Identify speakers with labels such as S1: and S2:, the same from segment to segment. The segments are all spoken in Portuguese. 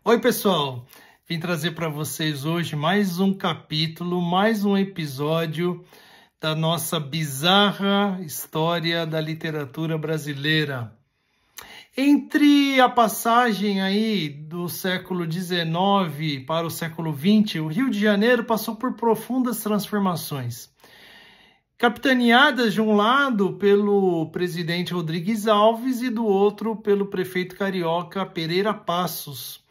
S1: Oi, pessoal! Vim trazer para vocês hoje mais um capítulo, mais um episódio da nossa bizarra história da literatura brasileira. Entre a passagem aí do século XIX para o século XX, o Rio de Janeiro passou por profundas transformações. Capitaneadas de um lado pelo presidente Rodrigues Alves e do outro pelo prefeito carioca Pereira Passos.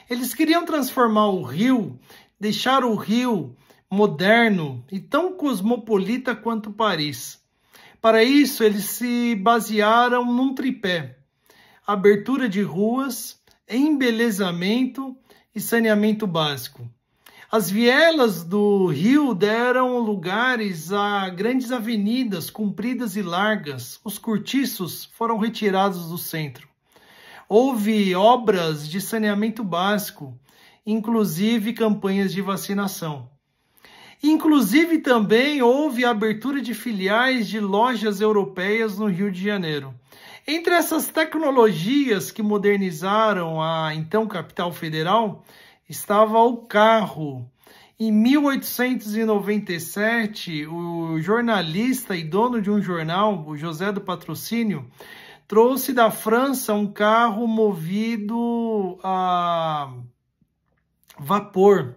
S1: Eles queriam transformar o Rio, deixar o Rio moderno e tão cosmopolita quanto Paris. Para isso, eles se basearam num tripé: abertura de ruas, embelezamento e saneamento básico. As vielas do Rio deram lugares a grandes avenidas compridas e largas. Os cortiços foram retirados do centro. Houve obras de saneamento básico, inclusive campanhas de vacinação. Inclusive também houve a abertura de filiais de lojas europeias no Rio de Janeiro. Entre essas tecnologias que modernizaram a então capital federal, estava o carro. Em 1897, o jornalista e dono de um jornal, o José do Patrocínio, trouxe da França um carro movido a vapor,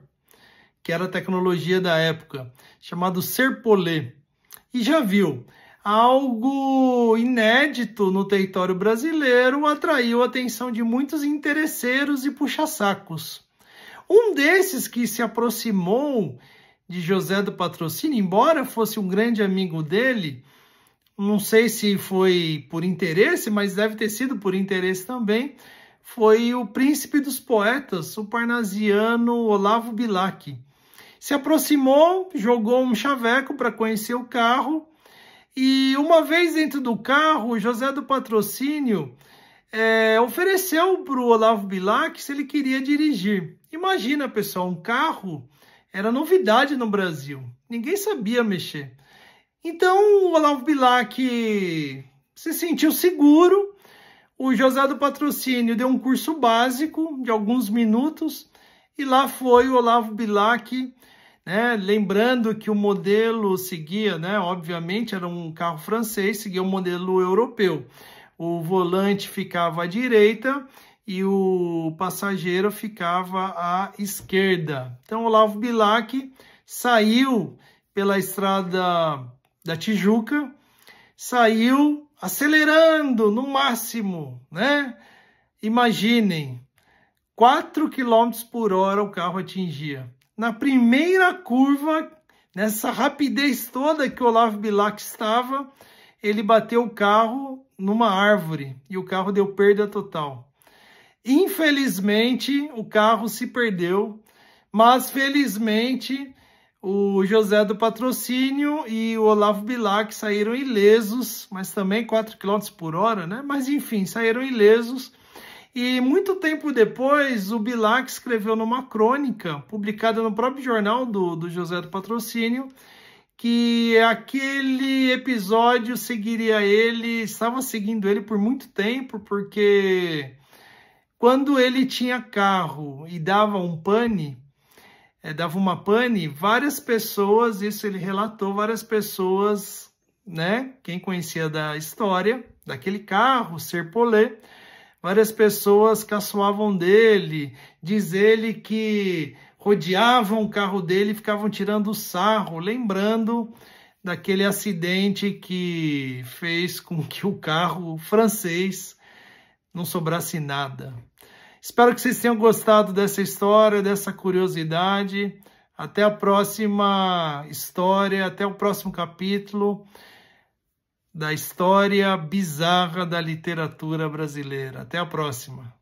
S1: que era a tecnologia da época, chamado Serpollet. E já viu, algo inédito no território brasileiro atraiu a atenção de muitos interesseiros e puxa-sacos. Um desses que se aproximou de José do Patrocínio, embora fosse um grande amigo dele, não sei se foi por interesse, mas deve ter sido por interesse também, foi o príncipe dos poetas, o parnasiano Olavo Bilac. Se aproximou, jogou um chaveco para conhecer o carro, e uma vez dentro do carro, José do Patrocínio ofereceu para o Olavo Bilac se ele queria dirigir. Imagina, pessoal, um carro era novidade no Brasil. Ninguém sabia mexer. Então, o Olavo Bilac se sentiu seguro. O José do Patrocínio deu um curso básico de alguns minutos. E lá foi o Olavo Bilac, lembrando que o modelo seguia, obviamente, era um carro francês, seguia o modelo europeu. O volante ficava à direita e o passageiro ficava à esquerda. Então, Olavo Bilac saiu pela estrada da Tijuca, saiu acelerando no máximo, Imaginem, 4 km por hora o carro atingia. Na primeira curva, nessa rapidez toda que o Olavo Bilac estava, ele bateu o carro numa árvore e o carro deu perda total. Infelizmente, o carro se perdeu, mas felizmente o José do Patrocínio e o Olavo Bilac saíram ilesos, mas também 4 km por hora, Mas enfim, saíram ilesos. E muito tempo depois, o Bilac escreveu numa crônica, publicada no próprio jornal do José do Patrocínio, que aquele episódio estava seguindo ele por muito tempo, porque quando ele tinha carro e dava uma pane, várias pessoas, isso ele relatou, várias pessoas, quem conhecia da história, daquele carro, Serpollet, várias pessoas caçoavam dele, diz ele que rodeavam o carro dele e ficavam tirando sarro, lembrando daquele acidente que fez com que o carro francês não sobrasse nada. Espero que vocês tenham gostado dessa história, dessa curiosidade. Até a próxima história, até o próximo capítulo da história bizarra da literatura brasileira. Até a próxima.